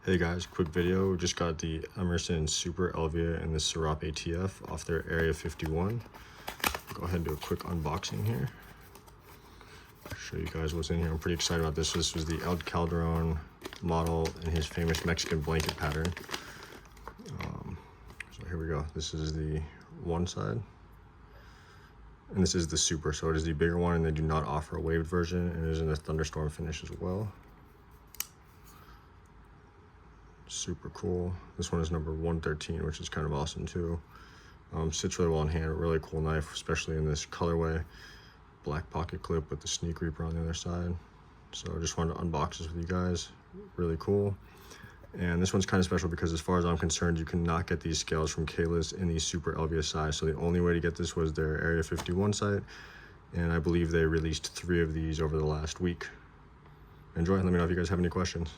Hey guys, quick video. We just got the Emerson Super Elvia and the Serape TF off their Area 51. Go ahead and do a quick unboxing here. Show you guys what's in here. I'm pretty excited about this. This was the Calderon model in his famous Mexican blanket pattern. So here we go. This is the one side. And this is the Super, so it is the bigger one, and they do not offer a waved version, and it is in the Thunderstorm finish as well. Super cool. This one is number 113, which is kind of awesome too. Sits really well in hand. Really cool knife, especially in this colorway. Black pocket clip with the Sneak Reaper on the other side. So I just wanted to unbox this with you guys. Really cool. And this one's kind of special because, as far as I'm concerned, you cannot get these scales from Kahless in the Super Elvia size. So the only way to get this was their Area 51 site, and I believe they released 3 of these over the last week. Enjoy. Let me know if you guys have any questions.